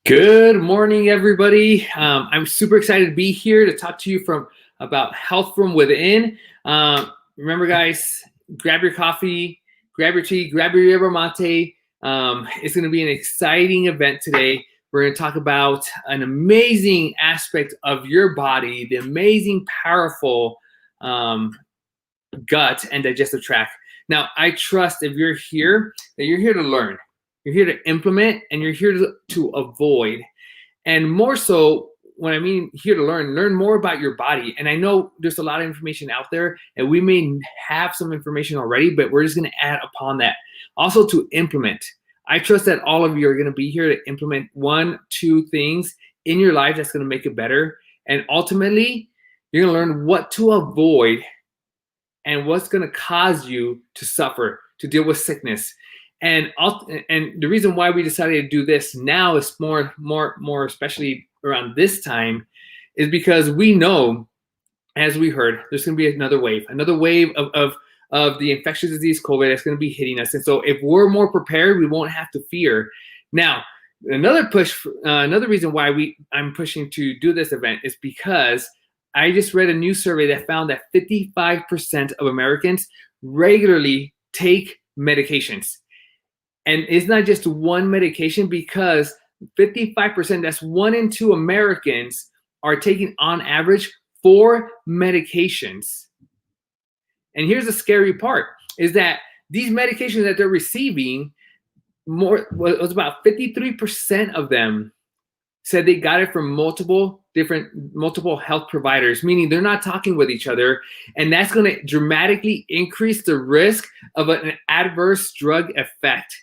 Good morning, everybody. I'm super excited to be here to talk to you about health from within. Remember, guys, grab your coffee, grab your tea, grab your yerba mate. It's going to be an exciting event today. We're going to talk about an amazing aspect of your body, the amazing, powerful gut and digestive tract. Now, I trust if you're here, that you're here to learn. You're here to implement, and you're here to avoid. And more so, when I mean here to learn more about your body. And I know there's a lot of information out there, and we may have some information already, but we're just going to add upon that. Also to implement. I trust that all of you are going to be here to implement 1-2 things in your life that's going to make it better. And ultimately, you're going to learn what to avoid and what's going to cause you to suffer, to deal with sickness. And the reason why we decided to do this now is more especially around this time, is because we know, as we heard, there's going to be another wave of the infectious disease COVID that's going to be hitting us. And so if we're more prepared, we won't have to fear. Now, another reason why I'm pushing to do this event is because I just read a new survey that found that 55% of Americans regularly take medications. And it's not just one medication, because 55%, that's 1 in 2 Americans are taking on average 4 medications. And here's the scary part, is that these medications that they're receiving, was about 53% of them said they got it from multiple health providers, meaning they're not talking with each other. And that's going to dramatically increase the risk of an adverse drug effect,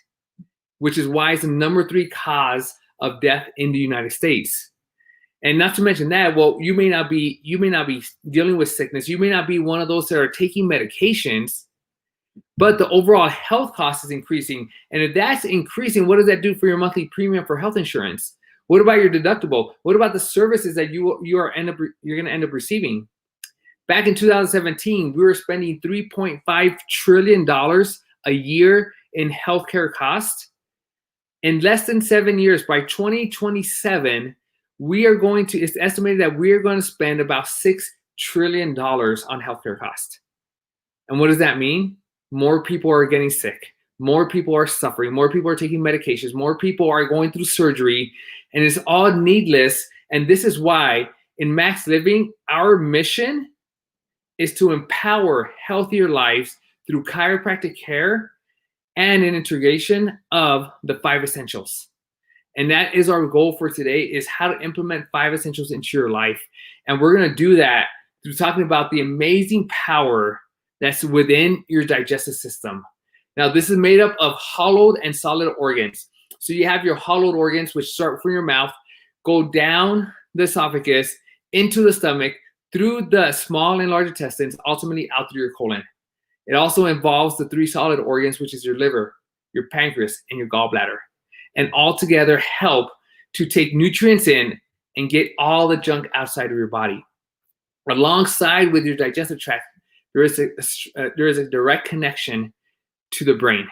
which is why it's the number 3 cause of death in the United States. And not to mention that, well, you may not be dealing with sickness. You may not be one of those that are taking medications, but the overall health cost is increasing. And if that's increasing, what does that do for your monthly premium for health insurance? What about your deductible? What about the services that you're going to end up receiving? Back in 2017, we were spending $3.5 trillion a year in healthcare costs. In less than 7 years, by 2027, it's estimated that we are going to spend about $6 trillion on healthcare costs. And what does that mean? More people are getting sick. More people are suffering. More people are taking medications. More people are going through surgery. And it's all needless. And this is why in Max Living, our mission is to empower healthier lives through chiropractic care and an integration of the 5 essentials. And that is our goal for today, is how to implement 5 essentials into your life. And we're going to do that through talking about the amazing power that's within your digestive system. Now, this is made up of hollowed and solid organs. So you have your hollowed organs, which start from your mouth, go down the esophagus, into the stomach, through the small and large intestines, ultimately out through your colon. It also involves the 3 solid organs, which is your liver, your pancreas, and your gallbladder. And all together help to take nutrients in and get all the junk outside of your body. Alongside with your digestive tract, there is a direct connection to the brain.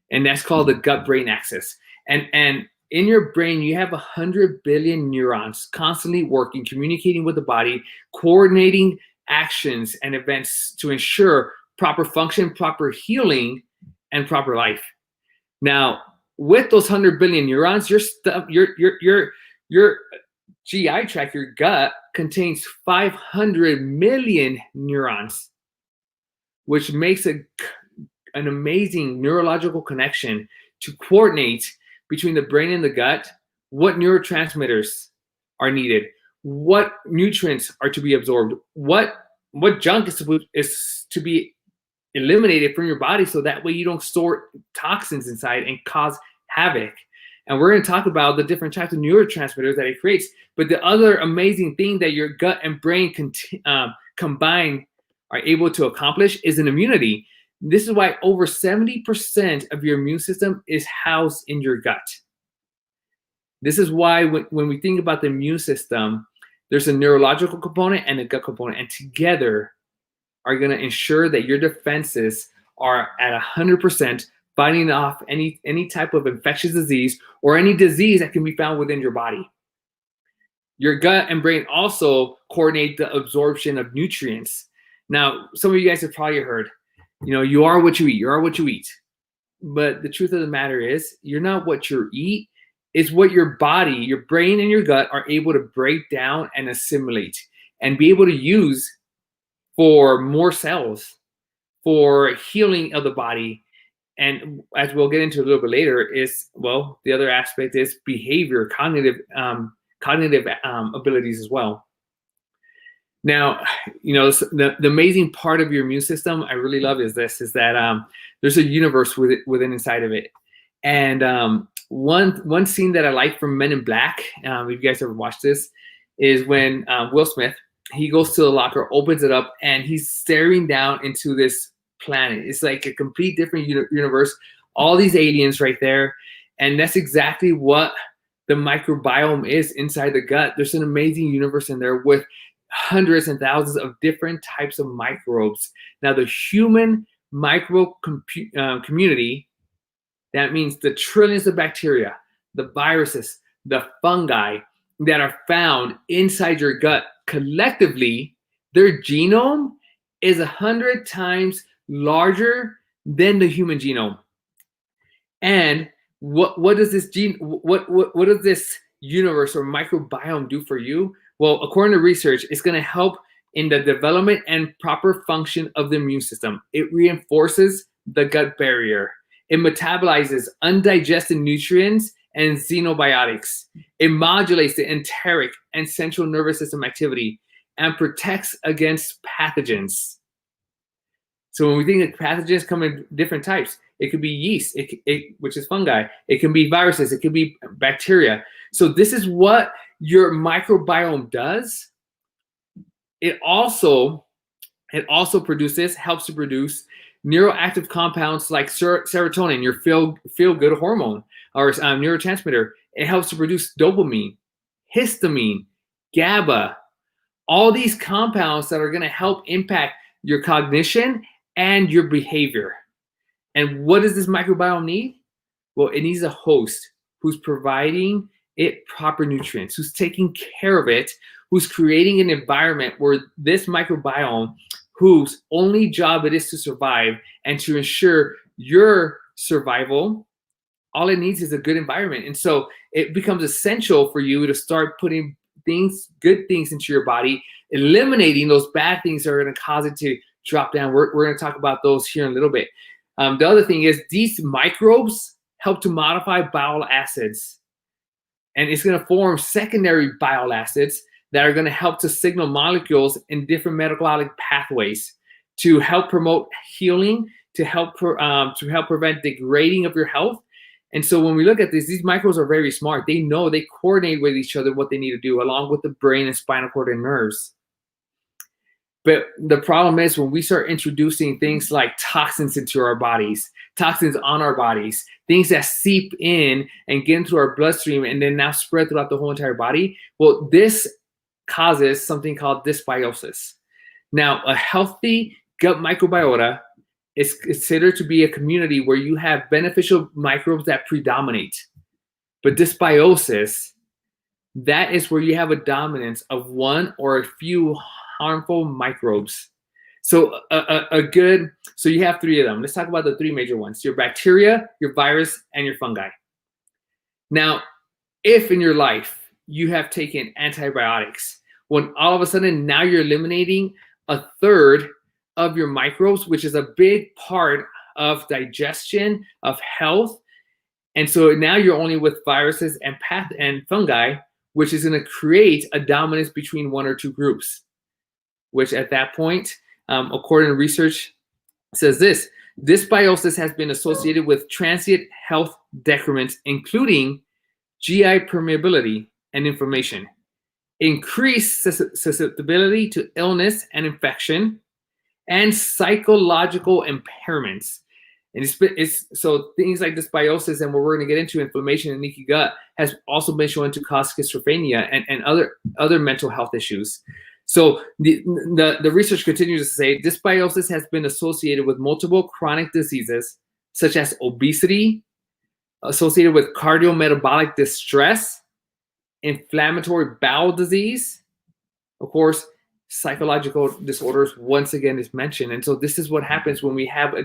And that's called the gut-brain axis. And in your brain, you have 100 billion neurons constantly working, communicating with the body, coordinating actions and events to ensure proper function, proper healing, and proper life. Now, with those 100 billion neurons, your GI tract, your gut, contains 500 million neurons, which makes an amazing neurological connection to coordinate between the brain and the gut, what neurotransmitters are needed, what nutrients are to be absorbed, what junk is to be eliminated from your body, so that way you don't store toxins inside and cause havoc. And we're going to talk about the different types of neurotransmitters that it creates. But the other amazing thing that your gut and brain combined are able to accomplish is an immunity. This is why over 70% of your immune system is housed in your gut. This is why when we think about the immune system, there's a neurological component and a gut component, and together are going to ensure that your defenses are at 100%, fighting off any type of infectious disease or any disease that can be found within your body. Your gut and brain also coordinate the absorption of nutrients. Now, some of you guys have probably heard, you are what you eat. You are what you eat. But the truth of the matter is, you're not what you eat. It's what your body, your brain, and your gut are able to break down and assimilate and be able to use for more cells, for healing of the body. And as we'll get into a little bit later, the other aspect is behavior, cognitive abilities as well. Now, the amazing part of your immune system I really love is that there's a universe within inside of it. And one scene that I like from Men in Black, if you guys ever watched this, is when Will Smith, he goes to the locker, opens it up, and he's staring down into this planet. It's like a complete different universe, all these aliens right there. And that's exactly what the microbiome is inside the gut. There's an amazing universe in there with hundreds and thousands of different types of microbes. Now, the human microbe community, that means the trillions of bacteria, the viruses, the fungi that are found inside your gut, collectively, their genome is 100 times larger than the human genome. And what does this what does this universe or microbiome do for you? Well, according to research, it's going to help in the development and proper function of the immune system. It reinforces the gut barrier. It metabolizes undigested nutrients and xenobiotics. It modulates the enteric and central nervous system activity and protects against pathogens. So when we think that pathogens come in different types, it could be yeast, which is fungi. It can be viruses. It could be bacteria. So this is what your microbiome does. It also helps to produce neuroactive compounds like serotonin, your feel-good hormone or neurotransmitter. It helps to produce dopamine, histamine, GABA, all these compounds that are going to help impact your cognition and your behavior. And what does this microbiome need? Well, it needs a host who's providing it proper nutrients, who's taking care of it, who's creating an environment where this microbiome, whose only job it is to survive and to ensure your survival, all it needs is a good environment. And so it becomes essential for you to start putting good things into your body, eliminating those bad things that are going to cause it to drop down. We're going to talk about those here in a little bit. The other thing is these microbes help to modify bile acids. And it's going to form secondary bile acids that are going to help to signal molecules in different metabolic pathways to help promote healing, to help prevent degrading of your health. And so when we look at this, these microbes are very smart. They know, they coordinate with each other what they need to do, along with the brain and spinal cord and nerves. But the problem is when we start introducing things like toxins into our bodies, toxins on our bodies, things that seep in and get into our bloodstream and then now spread throughout the whole entire body, well, this causes something called dysbiosis. Now, a healthy gut microbiota is considered to be a community where you have beneficial microbes that predominate. But dysbiosis, that is where you have a dominance of one or a few harmful microbes. So so you have three of them. Let's talk about the three major ones: your bacteria, your virus, and your fungi. Now, if in your life you have taken antibiotics, when all of a sudden now you're eliminating a third of your microbes, which is a big part of digestion, of health. And so now you're only with viruses and fungi, which is going to create a dominance between one or two groups, which at that point, according to research, says this: dysbiosis has been associated with transient health decrements, including GI permeability and inflammation, increased susceptibility to illness and infection, and psychological impairments. And so things like dysbiosis, and what we're going to get into, inflammation and leaky gut, has also been shown to cause schizophrenia and other mental health issues. So the research continues to say dysbiosis has been associated with multiple chronic diseases such as obesity, associated with cardiometabolic distress, inflammatory bowel disease, of course, psychological disorders once again is mentioned. And so this is what happens when we have a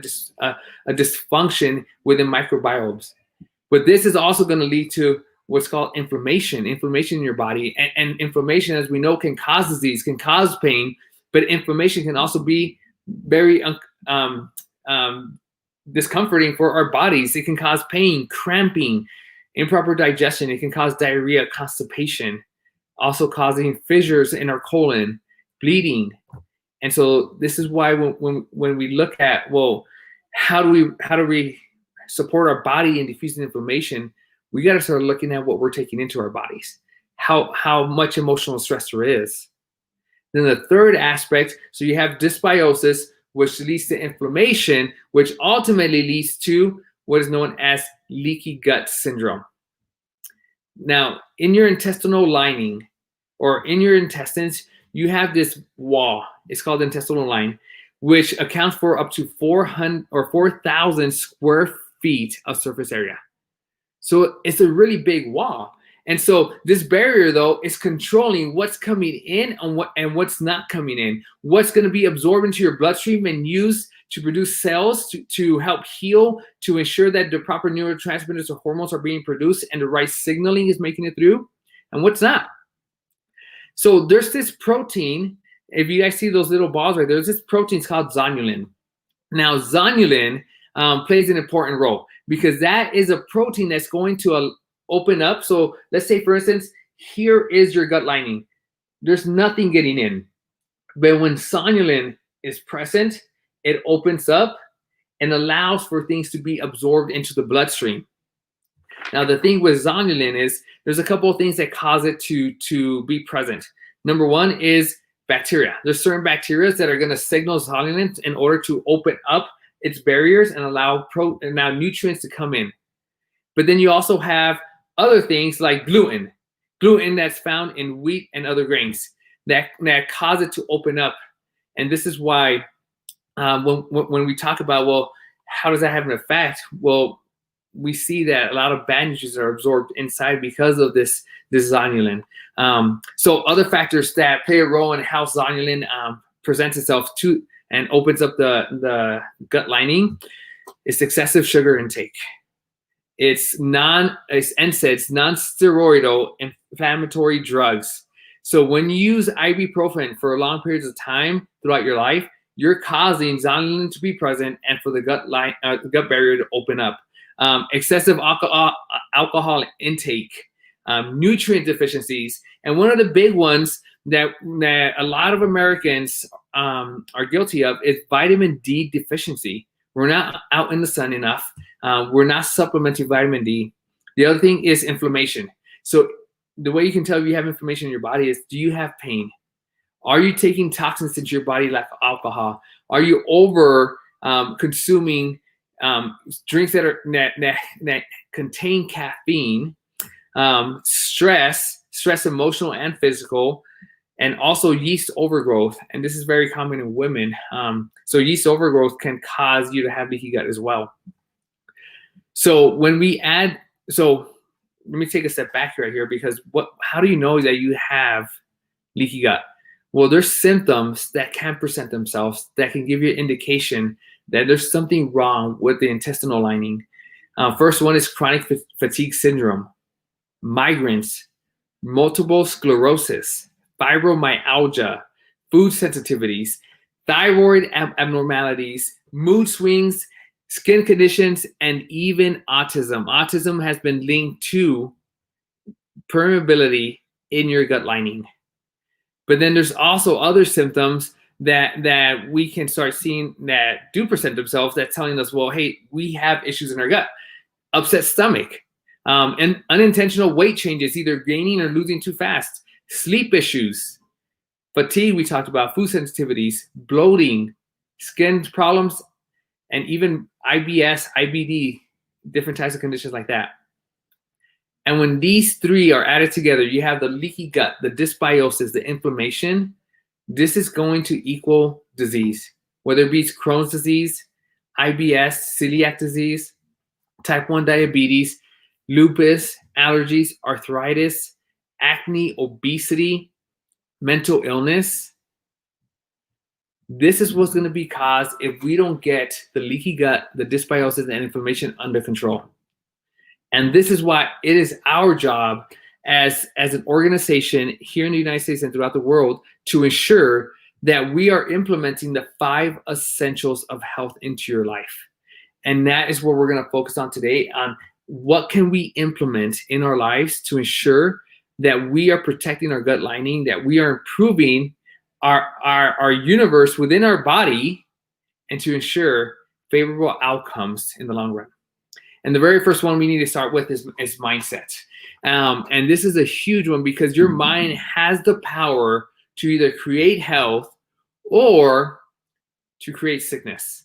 dysfunction within microbiomes. But this is also going to lead to what's called inflammation in your body. And inflammation, as we know, can cause disease, can cause pain, but inflammation can also be very discomforting for our bodies. It can cause pain, cramping, improper digestion. It can cause diarrhea, constipation, also causing fissures in our colon, bleeding. And so this is why when we look at, well, how do we support our body in diffusing inflammation, we got to start looking at what we're taking into our bodies, how much emotional stress there is. Then the third aspect, so you have dysbiosis, which leads to inflammation, which ultimately leads to what is known as leaky gut syndrome. Now, in your intestinal lining or in your intestines, you have this wall. It's called the intestinal line, which accounts for up to 400 or 4,000 square feet of surface area. So it's a really big wall. And so this barrier, though, is controlling what's coming in and what's not coming in, what's going to be absorbed into your bloodstream and used to produce cells to help heal, to ensure that the proper neurotransmitters or hormones are being produced and the right signaling is making it through, and what's not. So there's this protein, if you guys see those little balls right there, there's this protein called zonulin. Now, zonulin plays an important role because that is a protein that's going to open up. So let's say, for instance, here is your gut lining. There's nothing getting in. But when zonulin is present, it opens up and allows for things to be absorbed into the bloodstream. Now, the thing with zonulin is there's a couple of things that cause it to be present. Number one is bacteria. There's certain bacteria that are going to signal zonulin in order to open up its barriers and allow nutrients to come in. But then you also have other things like gluten that's found in wheat and other grains that cause it to open up. And this is why when we talk about, well, how does that have an effect? Well, we see that a lot of bad nutrients are absorbed inside because of this zonulin. So other factors that play a role in how zonulin presents itself to and opens up the gut lining is excessive sugar intake. It's NSAIDs, non-steroidal inflammatory drugs. So when you use ibuprofen for long periods of time throughout your life, you're causing zonulin to be present and for the gut barrier to open up. Excessive alcohol intake, nutrient deficiencies, and one of the big ones that a lot of Americans are guilty of is vitamin D deficiency. We're not out in the sun enough. We're not supplementing vitamin D. The other thing is inflammation. So the way you can tell if you have inflammation in your body is, do you have pain? Are you taking toxins into your body like alcohol? Are you over consuming drinks that contain caffeine, stress, emotional and physical, and also yeast overgrowth? And this is very common in women. So yeast overgrowth can cause you to have leaky gut as well. So when we add, so let me take a step back right here, because how do you know that you have leaky gut? Well, there's symptoms that can present themselves that can give you an indication that there's something wrong with the intestinal lining. First one is chronic fatigue syndrome, migraines, multiple sclerosis, fibromyalgia, food sensitivities, thyroid abnormalities, mood swings, skin conditions, and even autism. Autism has been linked to permeability in your gut lining. But then there's also other symptoms that we can start seeing that do present themselves that's telling us, well, hey, we have issues in our gut. Upset stomach, and unintentional weight changes, either gaining or losing too fast, sleep issues, fatigue, we talked about, food sensitivities, bloating, skin problems, and even IBS, IBD, different types of conditions like that. And when these three are added together, you have the leaky gut, the dysbiosis, the inflammation. This is going to equal disease, whether it be Crohn's disease, IBS, celiac disease, type 1 diabetes, lupus, allergies, arthritis, acne, obesity, mental illness. This is what's going to be caused if we don't get the leaky gut, the dysbiosis, and inflammation under control. And this is why it is our job as an organization here in the United States and throughout the world to ensure that we are implementing the 5 essentials of health into your life. And that is what we're going to focus on today, on what can we implement in our lives to ensure that we are protecting our gut lining, that we are improving our universe within our body, and to ensure favorable outcomes in the long run. And the very first one we need to start with is mindset. And this is a huge one because your mind has the power to either create health or to create sickness.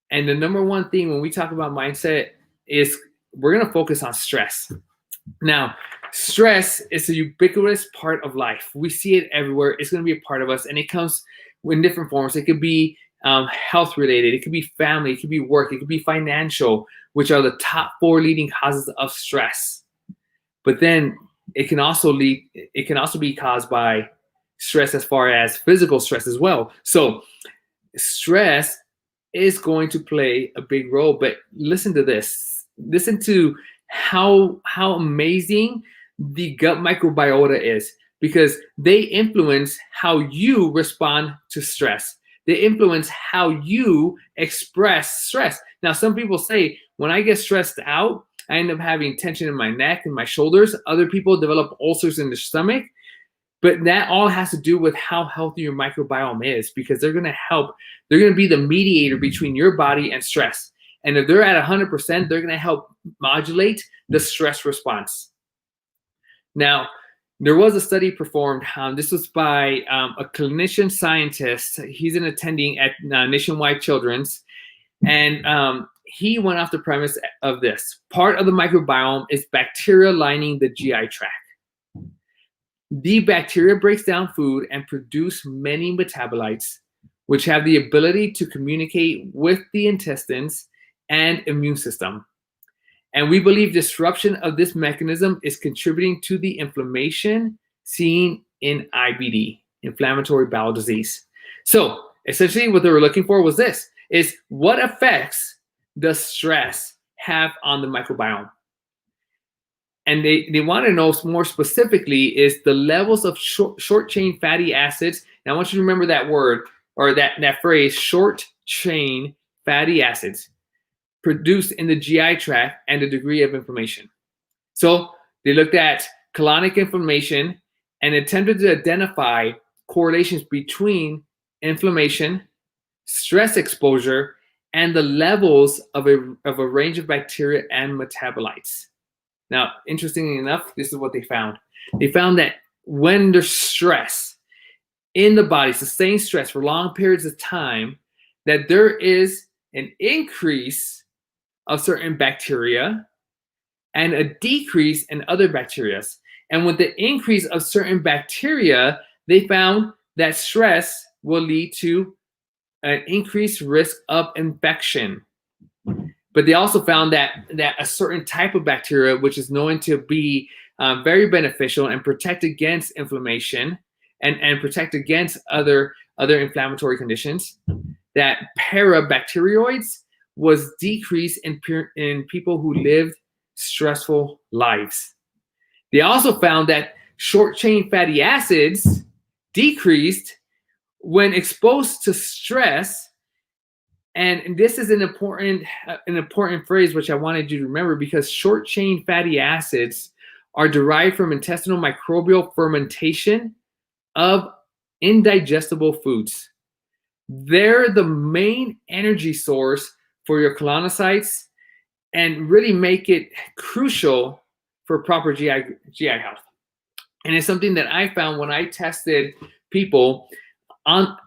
And the number one thing when we talk about mindset is we're going to focus on stress. Now, stress is a ubiquitous part of life. We see it everywhere. It's going to be a part of us, and it comes in different forms. It could be health related. It could be family. It could be work. It could be financial, which are the top 4 leading causes of stress. But then it can also be caused by stress as far as physical stress as well. So stress is going to play a big role. But listen to this. Listen to how amazing the gut microbiota is, because they influence how you respond to stress. They influence how you express stress. Now, some people say, when I get stressed out, I end up having tension in my neck and my shoulders. Other people develop ulcers in their stomach. But that all has to do with how healthy your microbiome is, because they're going to help. They're going to be the mediator between your body and stress. And if they're at 100%, they're going to help modulate the stress response. Now, there was a study performed. This was by a clinician scientist. He's an attending at Nationwide Children's. And he went off the premise of this. Part of the microbiome is bacteria lining the GI tract. The bacteria breaks down food and produce many metabolites, which have the ability to communicate with the intestines and immune system. And we believe disruption of this mechanism is contributing to the inflammation seen in IBD, inflammatory bowel disease. So essentially what they were looking for was this, is what effects does stress have on the microbiome? And they want to know more specifically is the levels of short chain fatty acids. Now I want you to remember that word, or that phrase, short chain fatty acids, produced in the GI tract and the degree of inflammation. So they looked at colonic inflammation and attempted to identify correlations between inflammation, stress exposure, and the levels of a range of bacteria and metabolites. Now, interestingly enough, this is what they found. They found that when there's stress in the body, sustained stress for long periods of time, that there is an increase of certain bacteria and a decrease in other bacteria. And with the increase of certain bacteria, they found that stress will lead to an increased risk of infection. But they also found that a certain type of bacteria, which is known to be very beneficial and protect against inflammation and protect against other inflammatory conditions, that parabacteroids was decreased in people who lived stressful lives. They also found that short-chain fatty acids decreased when exposed to stress. And this is an important phrase which I wanted you to remember, because short-chain fatty acids are derived from intestinal microbial fermentation of indigestible foods. They're the main energy source for your colonocytes and really make it crucial for proper GI health. And it's something that I found when I tested people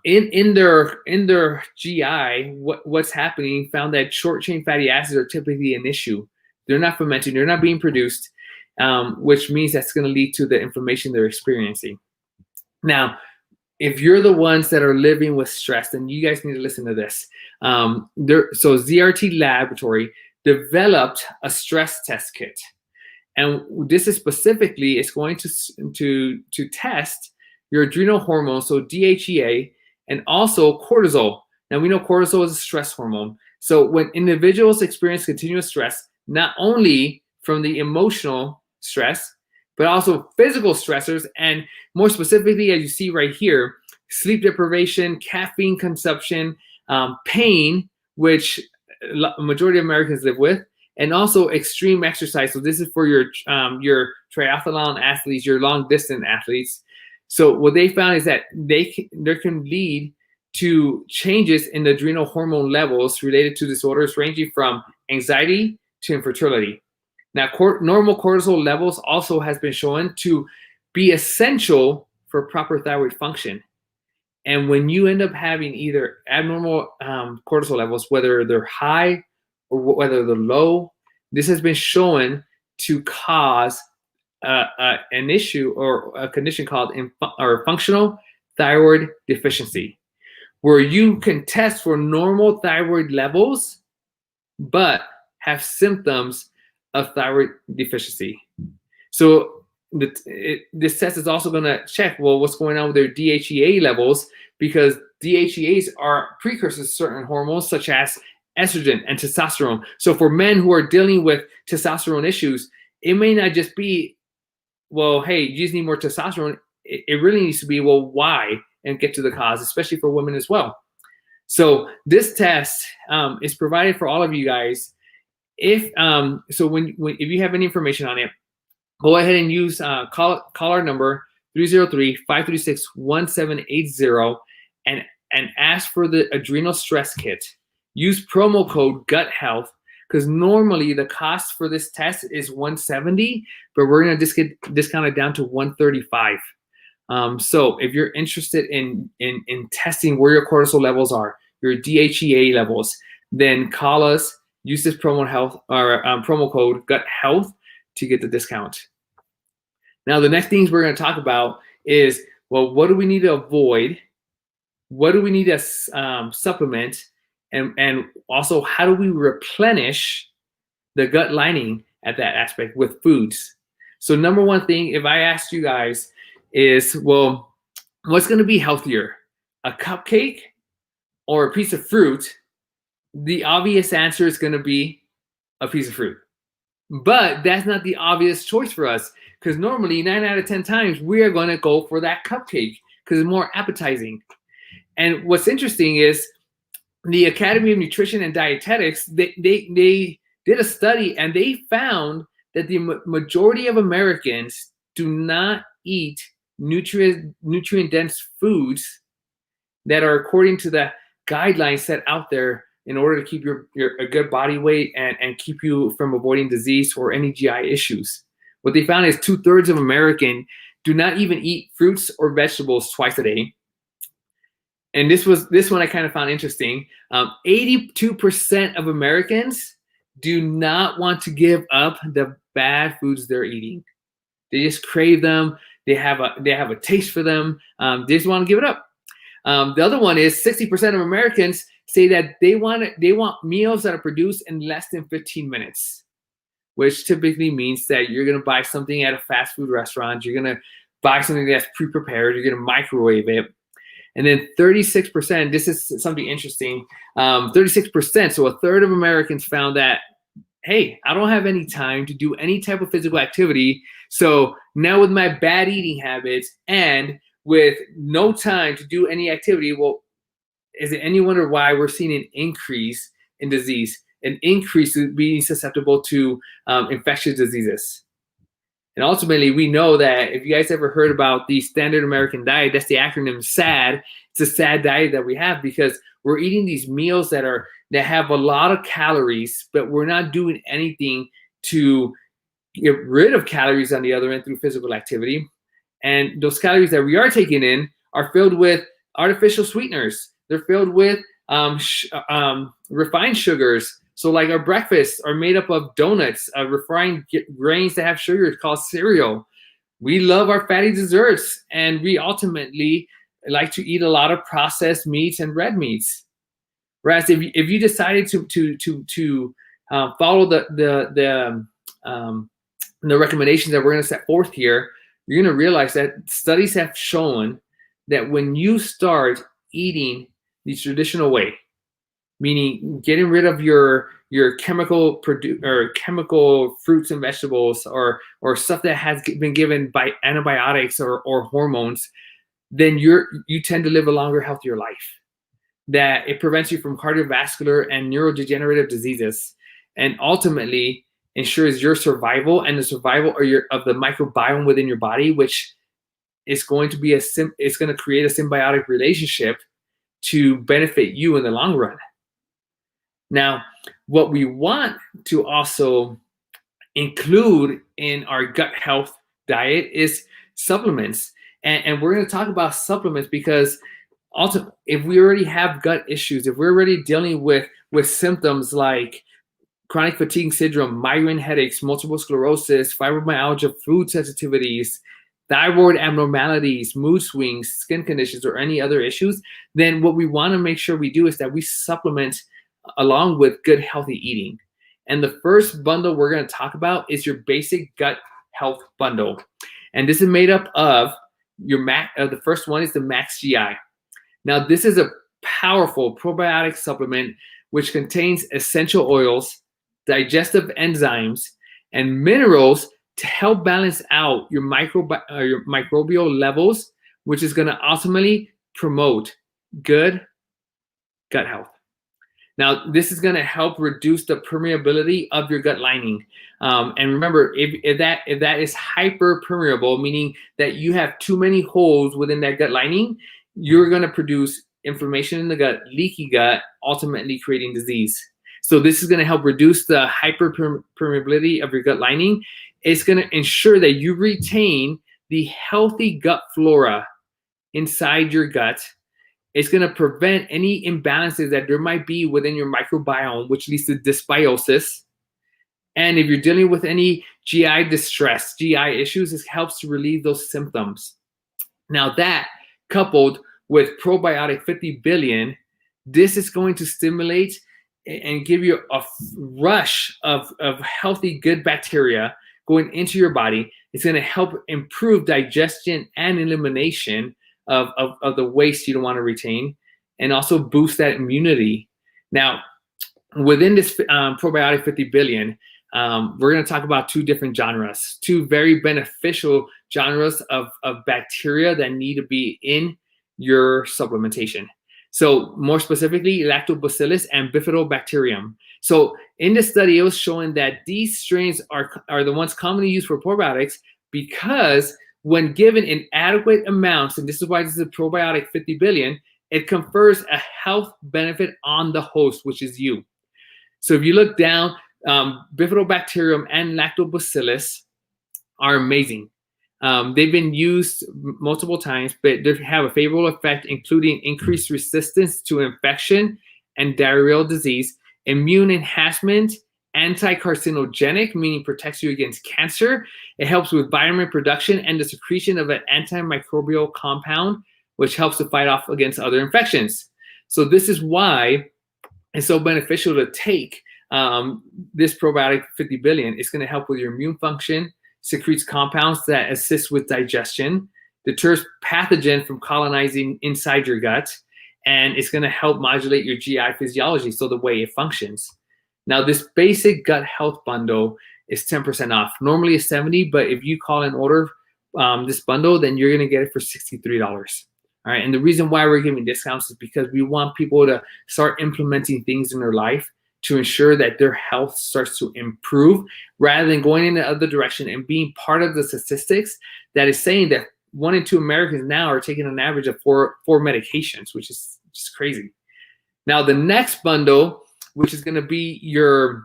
in their GI, what's happening, found that short chain fatty acids are typically an issue. They're not fermenting, they're not being produced, which means that's going to lead to the inflammation they're experiencing. Now, if you're the ones that are living with stress, then you guys need to listen to this. So ZRT Laboratory developed a stress test kit. And this is specifically, it's going to test your adrenal hormone, so DHEA, and also cortisol. Now we know cortisol is a stress hormone. So when individuals experience continuous stress, not only from the emotional stress, but also physical stressors, and more specifically, as you see right here, sleep deprivation, caffeine consumption, pain, which a majority of Americans live with, and also extreme exercise. So this is for your triathlon athletes, your long distance athletes. So what they found is that there can lead to changes in the adrenal hormone levels related to disorders ranging from anxiety to infertility. Now, normal cortisol levels also has been shown to be essential for proper thyroid function. And when you end up having either abnormal cortisol levels, whether they're high or whether they're low, this has been shown to cause an issue or a condition called functional thyroid deficiency, where you can test for normal thyroid levels, but have symptoms of thyroid deficiency. So this test is also going to check, well, what's going on with their DHEA levels, because DHEAs are precursors to certain hormones such as estrogen and testosterone. So for men who are dealing with testosterone issues, it may not just be, well, hey, you just need more testosterone. It really needs to be, well, why? And get to the cause, especially for women as well. So this test is provided for all of you guys. If you have any information on it, go ahead and use call our number 303-536-1780 and ask for the adrenal stress kit. Use promo code GUTHEALTH, because normally the cost for this test is $170, but we're going to discount it down to $135. So if you're interested in testing where your cortisol levels are, your DHEA levels, then call us. Use this promo code GUTHEALTH to get the discount. Now, the next things we're going to talk about is, well, what do we need to avoid? What do we need to supplement? And also, how do we replenish the gut lining at that aspect with foods? So number one thing, if I asked you guys, is, well, what's going to be healthier, a cupcake or a piece of fruit? The obvious answer is going to be a piece of fruit. But that's not the obvious choice for us, because normally 9 out of 10 times we are going to go for that cupcake because it's more appetizing. And what's interesting is the Academy of Nutrition and Dietetics, they did a study and they found that the majority of Americans do not eat nutrient-dense foods that are according to the guidelines set out there in order to keep a good body weight and keep you from avoiding disease or any GI issues. What they found is 2/3 of Americans do not even eat fruits or vegetables twice a day. And this one I kind of found interesting. 82% of Americans do not want to give up the bad foods they're eating. They just crave them. They have a taste for them. They just want to give it up. The other one is 60% of Americans say that they want meals that are produced in less than 15 minutes, which typically means that you're going to buy something at a fast food restaurant. You're going to buy something that's pre-prepared. You're going to microwave it. And then 36%, this is something interesting, 36%, so 1/3 of Americans found that, hey, I don't have any time to do any type of physical activity. So now with my bad eating habits and with no time to do any activity, well, is it any wonder why we're seeing an increase in disease, an increase in being susceptible to infectious diseases? And ultimately, we know that if you guys ever heard about the standard American diet, that's the acronym SAD. It's a sad diet that we have because we're eating these meals that have a lot of calories, but we're not doing anything to get rid of calories on the other end through physical activity. And those calories that we are taking in are filled with artificial sweeteners. They're filled with refined sugars. So like our breakfasts are made up of donuts, refined grains that have sugar called cereal. We love our fatty desserts, and we ultimately like to eat a lot of processed meats and red meats. Whereas if you decided to follow the the recommendations that we're going to set forth here, you're going to realize that studies have shown that when you start eating the traditional way, meaning getting rid of your chemical chemical fruits and vegetables or stuff that has been given by antibiotics or hormones, then you tend to live a longer, healthier life. That it prevents you from cardiovascular and neurodegenerative diseases, and ultimately ensures your survival and the survival of the microbiome within your body, which is going to be it's going to create a symbiotic relationship to benefit you in the long run. Now, what we want to also include in our gut health diet is supplements. And we're going to talk about supplements because also, if we already have gut issues, if we're already dealing with symptoms like chronic fatigue syndrome, migraine headaches, multiple sclerosis, fibromyalgia, food sensitivities, thyroid abnormalities, mood swings, skin conditions, or any other issues, then what we want to make sure we do is that we supplement along with good, healthy eating. And the first bundle we're going to talk about is your basic gut health bundle. And this is made up of the first one is the Max GI. Now, this is a powerful probiotic supplement which contains essential oils, digestive enzymes, and minerals to help balance out your microbial levels, which is going to ultimately promote good gut health. Now, this is going to help reduce the permeability of your gut lining. And remember, if that is hyperpermeable, meaning that you have too many holes within that gut lining, you're going to produce inflammation in the gut, leaky gut, ultimately creating disease. So this is going to help reduce the hyperpermeability of your gut lining. It's going to ensure that you retain the healthy gut flora inside your gut. It's going to prevent any imbalances that there might be within your microbiome, which leads to dysbiosis. And if you're dealing with any GI distress, GI issues, it helps to relieve those symptoms. Now that, coupled with probiotic 50 billion, this is going to stimulate and give you a rush of healthy, good bacteria going into your body. It's going to help improve digestion and elimination of the waste you don't want to retain, and also boost that immunity. Now, within this probiotic 50 billion, we're going to talk about two different genres, two very beneficial genres of bacteria that need to be in your supplementation. So more specifically, lactobacillus and bifidobacterium. So in this study, it was showing that these strains are the ones commonly used for probiotics because when given in adequate amounts, and this is why this is a probiotic 50 billion, it confers a health benefit on the host, which is you. So if you look down, bifidobacterium and lactobacillus are amazing. They've been used multiple times, but they have a favorable effect, including increased resistance to infection and diarrheal disease, immune enhancement, anti-carcinogenic, meaning protects you against cancer. It helps with vitamin production and the secretion of an antimicrobial compound, which helps to fight off against other infections. So this is why it's so beneficial to take this probiotic 50 billion. It's going to help with your immune function, secretes compounds that assist with digestion, deters pathogen from colonizing inside your gut, and it's going to help modulate your GI physiology, so the way it functions. Now, this basic gut health bundle is 10% off. Normally it's $70, but if you call and order this bundle, then you're going to get it for $63. All right, and the reason why we're giving discounts is because we want people to start implementing things in their life to ensure that their health starts to improve, rather than going in the other direction and being part of the statistics that is saying that 1 in 2 Americans now are taking an average of four medications, which is just crazy. Now, the next bundle, which is going to be your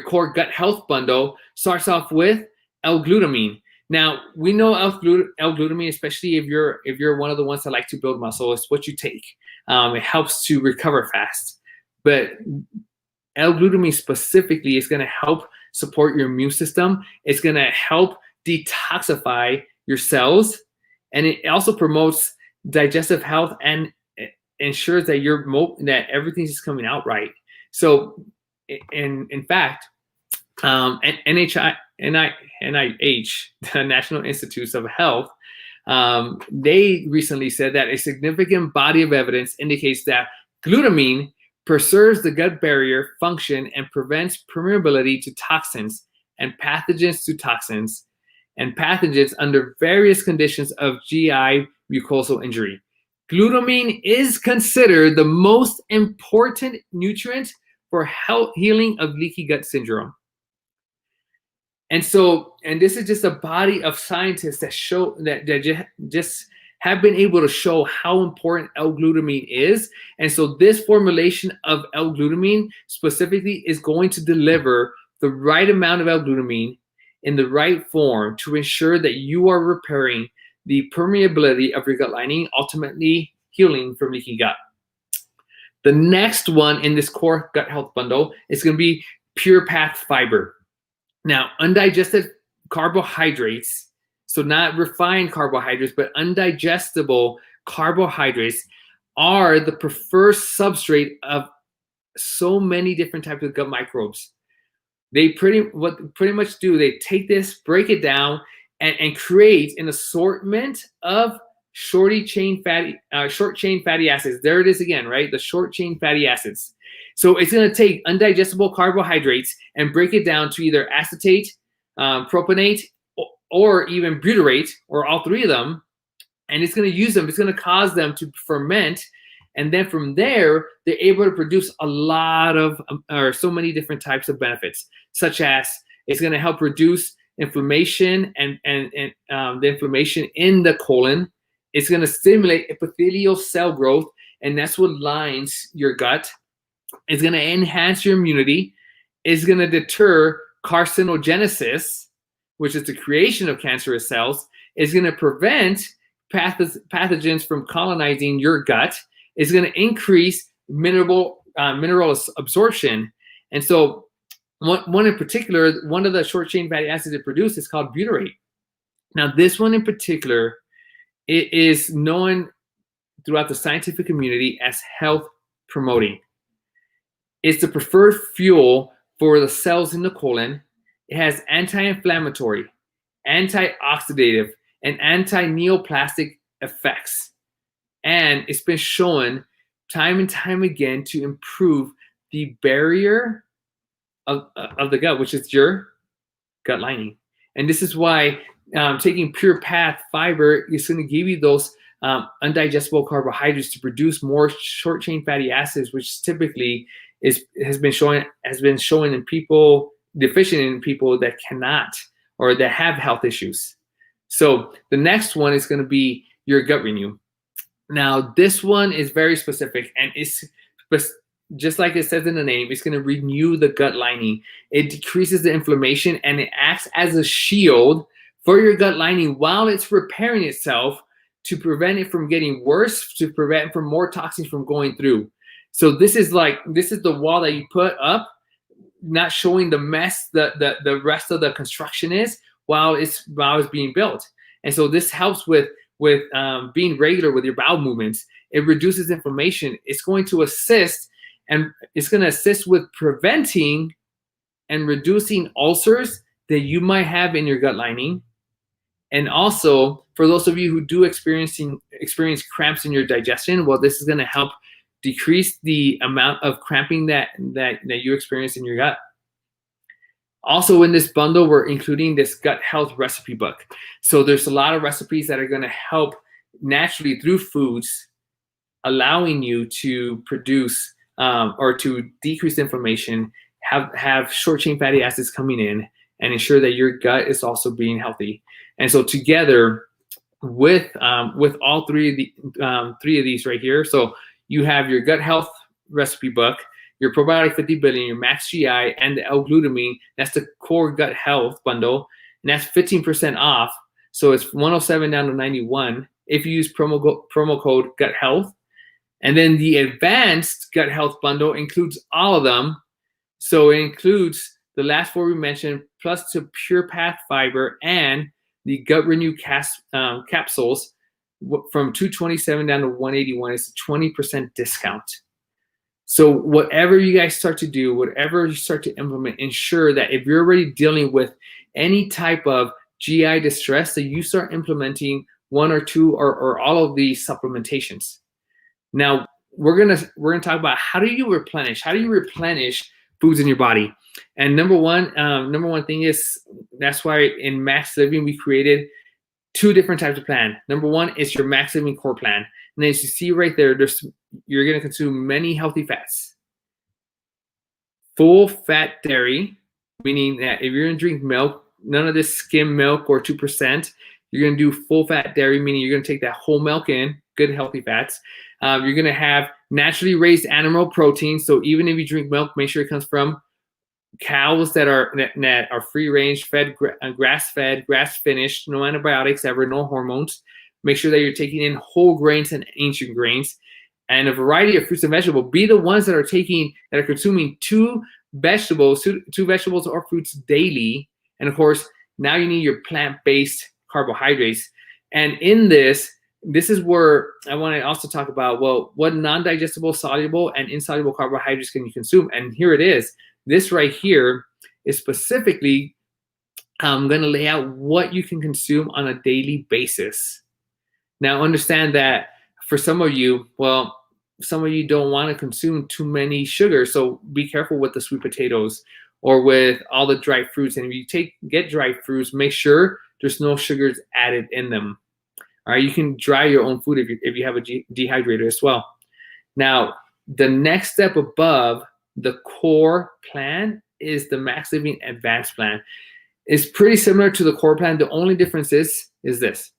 core gut health bundle, starts off with L-glutamine. Now, we know L-glutamine, especially if you're one of the ones that like to build muscle, it's what you take. It helps to recover fast. But L-glutamine specifically is going to help support your immune system. It's going to help detoxify your cells, and it also promotes digestive health and ensures that that everything's just coming out right. So, in fact, NIH, the National Institutes of Health, they recently said that a significant body of evidence indicates that glutamine preserves the gut barrier function and prevents permeability to toxins and pathogens under various conditions of GI mucosal injury. Glutamine is considered the most important nutrient for healing of leaky gut syndrome. And this is just a body of scientists that show that just have been able to show how important L-glutamine is. And so this formulation of L-glutamine specifically is going to deliver the right amount of L-glutamine in the right form to ensure that you are repairing the permeability of your gut lining, ultimately healing from leaky gut. The next one in this core gut health bundle is going to be Pure Path Fiber. Now, undigested carbohydrates, so not refined carbohydrates, but undigestible carbohydrates are the preferred substrate of so many different types of gut microbes. They pretty much do, they take this, break it down, and create an assortment of short chain fatty acids. There it is again, right? The short chain fatty acids. So it's going to take undigestible carbohydrates and break it down to either acetate, propionate, or even butyrate, or all three of them. And it's going to use them. It's going to cause them to ferment. And then from there, they're able to produce a lot of, or so many different types of benefits, such as it's going to help reduce inflammation and the inflammation in the colon. It's going to stimulate epithelial cell growth, and that's what lines your gut. It's going to enhance your immunity. It's going to deter carcinogenesis, which is the creation of cancerous cells. It's going to prevent pathogens from colonizing your gut. It's going to increase mineral absorption. And so one in particular, one of the short chain fatty acids it produces is called butyrate. Now, this one in particular, it is known throughout the scientific community as health promoting. It's the preferred fuel for the cells in the colon. It has anti-inflammatory, antioxidative, and anti-neoplastic effects. And it's been shown time and time again to improve the barrier of the gut, which is your gut lining. And this is why taking Pure Path Fiber is going to give you those undigestible carbohydrates to produce more short chain fatty acids, which typically has been shown in people deficient in people that cannot or that have health issues. So the next one is going to be your gut renew. Now this one is very specific, and it's just like it says in the name, it's going to renew the gut lining. It decreases the inflammation, and it acts as a shield for your gut lining while it's repairing itself to prevent it from getting worse, to prevent from more toxins from going through. So this is the wall that you put up, not showing the mess the rest of the construction is while it's being built. And so this helps with being regular with your bowel movements. It reduces inflammation. It's going to assist with preventing and reducing ulcers that you might have in your gut lining. And also, for those of you who do experience cramps in your digestion, well, this is going to help decrease the amount of cramping that you experience in your gut. Also in this bundle, we're including this gut health recipe book. So there's a lot of recipes that are going to help naturally through foods, allowing you to produce or to decrease inflammation, have short chain fatty acids coming in, and ensure that your gut is also being healthy. And so together with all three of these right here, so you have your gut health recipe book, your probiotic 50 billion, your max GI, and the L-glutamine. That's the core gut health bundle, and that's 15% off. So it's 107 down to 91 if you use promo code gut health. And then the advanced gut health bundle includes all of them. So it includes the last four we mentioned, plus the Pure Path Fiber and the Gut Renew capsules from $227 down to $181. It's a 20% discount. So whatever you guys start to do, whatever you start to implement, ensure that if you're already dealing with any type of GI distress, that you start implementing one or two or all of these supplementations. Now we're gonna talk about how do you replenish foods in your body. And number one thing is, that's why in Max Living we created two different types of plan. Number one is your Max Living Core Plan. And as you see right there, you're going to consume many healthy fats. Full fat dairy, meaning that if you're going to drink milk, none of this skim milk or 2%, you're going to do full fat dairy, meaning you're going to take that whole milk in, good healthy fats. You're going to have naturally raised animal protein. So even if you drink milk, make sure it comes from cows that are free range, fed, grass fed, grass finished, no antibiotics ever, no hormones. Make sure that you're taking in whole grains and ancient grains, and a variety of fruits and vegetables. Be the ones that are consuming two vegetables or fruits daily. And of course, now you need your plant-based carbohydrates. And in this is where I want to also talk about, well, what non-digestible, soluble, and insoluble carbohydrates can you consume? And here it is. This right here is specifically, I'm going to lay out what you can consume on a daily basis. Now, understand that for some of you, don't want to consume too many sugars, so be careful with the sweet potatoes or with all the dried fruits. And if you get dried fruits, make sure there's no sugars added in them. All right, you can dry your own food if you have a dehydrator as well. Now, the next step above the core plan is the Max Living Advanced Plan. It's pretty similar to the core plan. The only difference is this: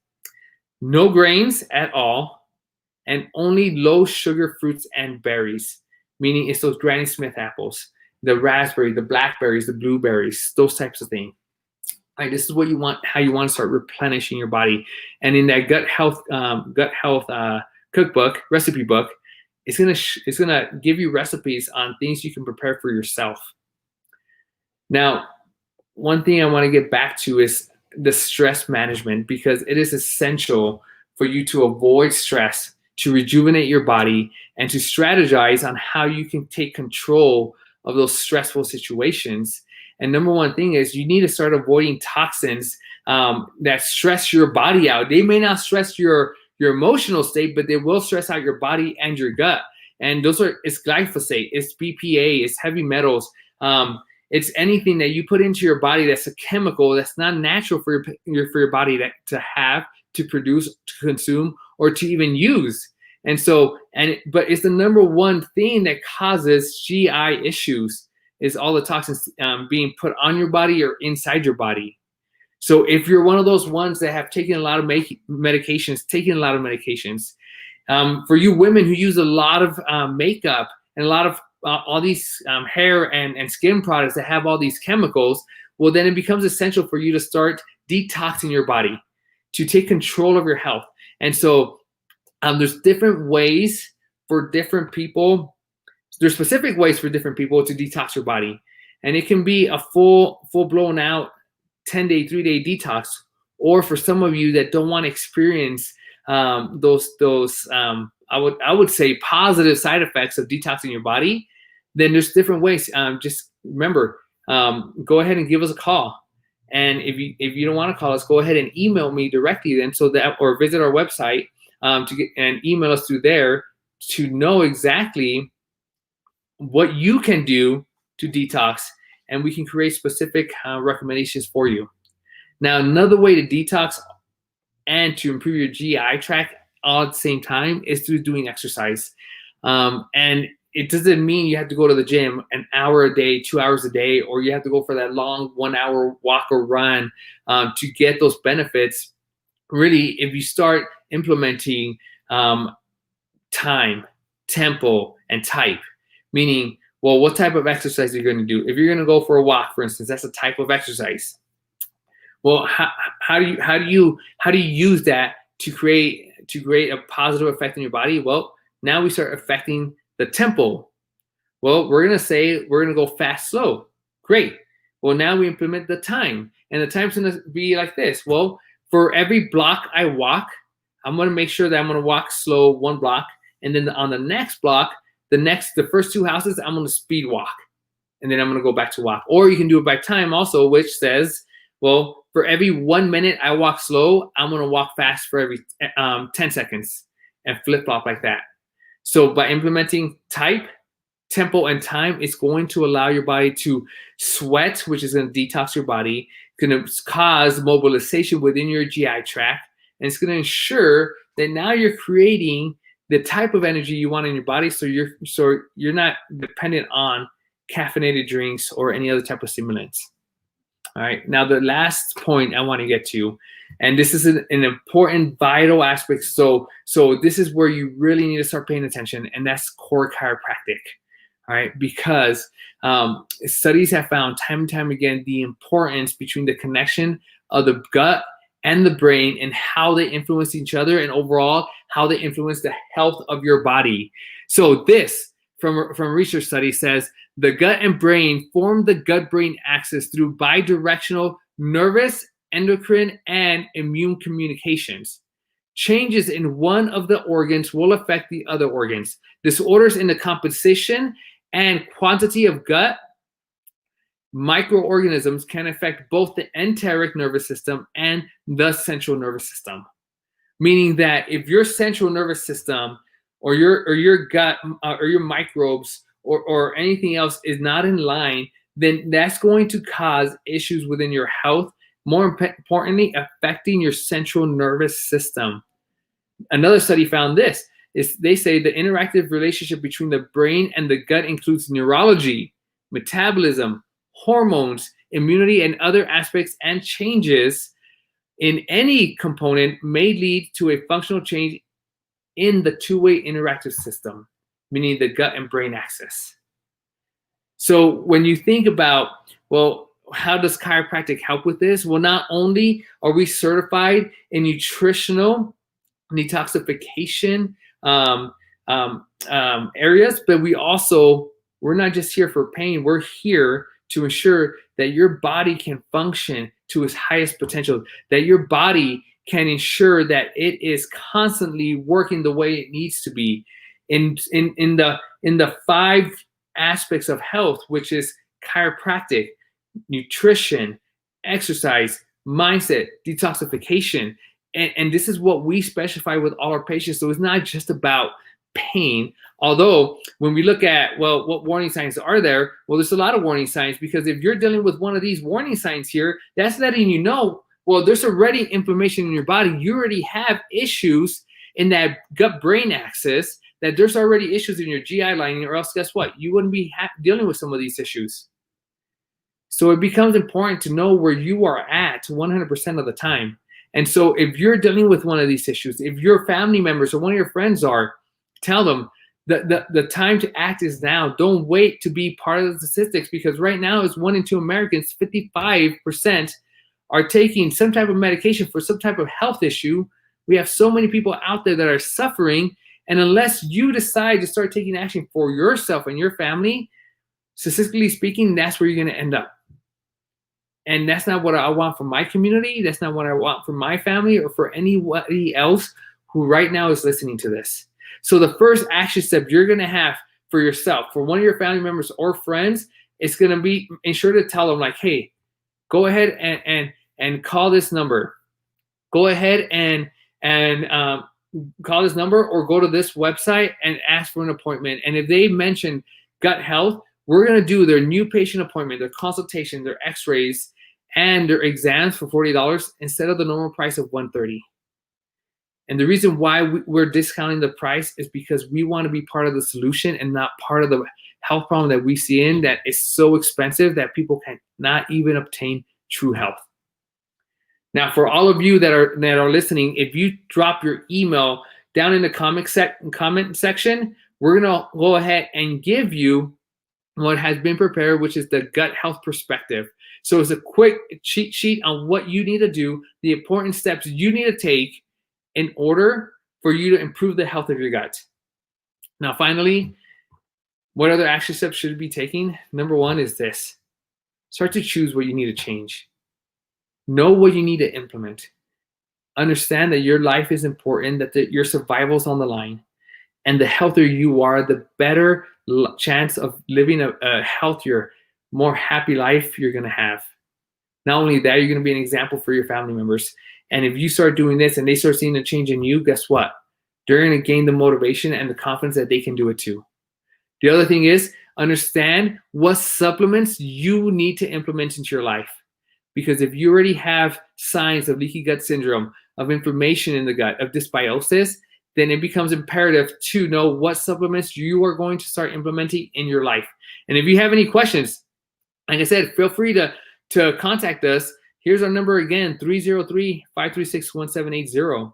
no grains at all, and only low sugar fruits and berries, meaning it's those Granny Smith apples, the raspberry, the blackberries, the blueberries, those types of things. Right, this is what you want, how you want to start replenishing your body. And in that gut health cookbook, recipe book, it's gonna give you recipes on things you can prepare for yourself. Now, one thing I want to get back to is the stress management, because it is essential for you to avoid stress, to rejuvenate your body, and to strategize on how you can take control of those stressful situations. And number one thing is you need to start avoiding toxins that stress your body out. They may not stress your emotional state, but they will stress out your body and your gut. And it's glyphosate, it's BPA, it's heavy metals. It's anything that you put into your body that's a chemical that's not natural for your body to have, to produce, to consume, or to even use. But it's the number one thing that causes GI issues, is all the toxins being put on your body or inside your body. So if you're one of those ones that have taken a lot of medications, for you women who use a lot of makeup and a lot of all these hair and skin products that have all these chemicals, well, then it becomes essential for you to start detoxing your body, to take control of your health. And so there's different ways for different people. There's specific ways for different people to detox your body. And it can be a full blown out 10-day, 3-day detox. Or for some of you that don't want to experience those I would say positive side effects of detoxing your body, then there's different ways. Just remember, go ahead and give us a call. And if you don't want to call us, go ahead and email me directly then, or visit our website and email us through there to know exactly what you can do to detox, and we can create specific recommendations for you. Now, another way to detox and to improve your GI tract all at the same time is through doing exercise. And it doesn't mean you have to go to the gym an hour a day, 2 hours a day, or you have to go for that long 1 hour walk or run to get those benefits. Really, if you start implementing time, tempo, and type, meaning, well, what type of exercise are you going to do? If you're going to go for a walk, for instance, that's a type of exercise. Well, how do you use that to create a positive effect on your body? Well, now we start affecting the tempo. Well, we're gonna go fast, slow. Great. Well, now we implement the time, and the time's gonna be like this. Well, for every block I walk, I'm gonna make sure that I'm gonna walk slow 1 block, and then on the next block, the first 2 houses, I'm gonna speed walk, and then I'm gonna go back to walk. Or you can do it by time also, which says, well, for every 1 minute I walk slow, I'm gonna walk fast for every 10 seconds, and flip flop like that. So by implementing type, tempo, and time, it's going to allow your body to sweat, which is going to detox your body, going to cause mobilization within your GI tract, and it's going to ensure that now you're creating the type of energy you want in your body, so you're not dependent on caffeinated drinks or any other type of stimulants. All right, now the last point I want to get to, and this is an important, vital aspect. So this is where you really need to start paying attention, and that's core chiropractic. All right, because studies have found time and time again the importance between the connection of the gut and the brain and how they influence each other, and overall how they influence the health of your body. So this, from a research study, says the gut and brain form the gut-brain axis through bidirectional nervous, endocrine, and immune communications. Changes in one of the organs will affect the other organs. Disorders in the composition and quantity of gut microorganisms can affect both the enteric nervous system and the central nervous system. Meaning that if your central nervous system or your gut or your microbes or anything else is not in line, then that's going to cause issues within your health, more importantly, affecting your central nervous system. Another study found this, is they say the interactive relationship between the brain and the gut includes neurology, metabolism, hormones, immunity, and other aspects, and changes in any component may lead to a functional change in the two-way interactive system, meaning the gut and brain axis. So when you think about, well, how does chiropractic help with this? Well, not only are we certified in nutritional detoxification areas, but we're not just here for pain. We're here to ensure that your body can function to its highest potential, that your body can ensure that it is constantly working the way it needs to be in the 5 aspects of health, which is chiropractic, nutrition, exercise, mindset, detoxification. And this is what we specify with all our patients. So it's not just about pain. Although when we look at, well, what warning signs are there? Well, there's a lot of warning signs, because if you're dealing with one of these warning signs here, that's letting you know, well, there's already inflammation in your body. You already have issues in that gut-brain axis, that there's already issues in your GI lining, or else guess what? You wouldn't be dealing with some of these issues. So it becomes important to know where you are at 100% of the time. And so if you're dealing with one of these issues, if your family members or one of your friends are, tell them the time to act is now. Don't wait to be part of the statistics, because right now is 1 in 2 Americans, 55%, are taking some type of medication for some type of health issue. We have so many people out there that are suffering, and unless you decide to start taking action for yourself and your family, statistically speaking, that's where you're going to end up. And that's not what I want for my community. That's not what I want for my family or for anybody else who right now is listening to this. So the first action step you're going to have for yourself, for one of your family members or friends, it's going to be, ensure to tell them, like, hey, go ahead and call this number. Go ahead and call this number, or go to this website and ask for an appointment. And if they mention gut health, we're going to do their new patient appointment, their consultation, their x-rays, and their exams for $40 instead of the normal price of $130. And the reason why we're discounting the price is because we want to be part of the solution and not part of the health problem that we see in that is so expensive that people cannot even obtain true health. Now, for all of you that are listening, if you drop your email down in the comment section, we're going to go ahead and give you what has been prepared, which is the gut health perspective. So it's a quick cheat sheet on what you need to do, the important steps you need to take in order for you to improve the health of your gut. Now, finally, what other action steps should you be taking? Number 1 is this. Start to choose what you need to change. Know what you need to implement. Understand that your life is important, that your survival is on the line. And the healthier you are, the better chance of living a healthier, more happy life you're going to have. Not only that, you're going to be an example for your family members. And if you start doing this and they start seeing a change in you, guess what? They're going to gain the motivation and the confidence that they can do it too. The other thing is, understand what supplements you need to implement into your life. Because if you already have signs of leaky gut syndrome, of inflammation in the gut, of dysbiosis, then it becomes imperative to know what supplements you are going to start implementing in your life. And if you have any questions, like I said, feel free to contact us. Here's our number again, 303-536-1780.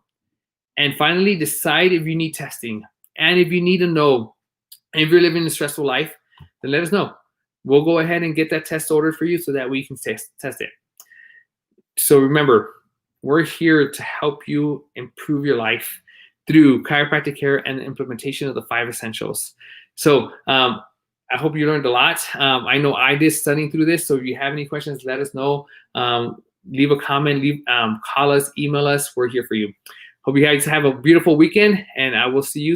And finally, decide if you need testing. And if you need to know if you're living a stressful life, then let us know. We'll go ahead and get that test ordered for you so that we can test it. So remember, we're here to help you improve your life through chiropractic care and the implementation of the 5 essentials. So I hope you learned a lot. I know I did studying through this. So if you have any questions, let us know. Leave a comment, call us, email us. We're here for you. Hope you guys have a beautiful weekend, and I will see you soon.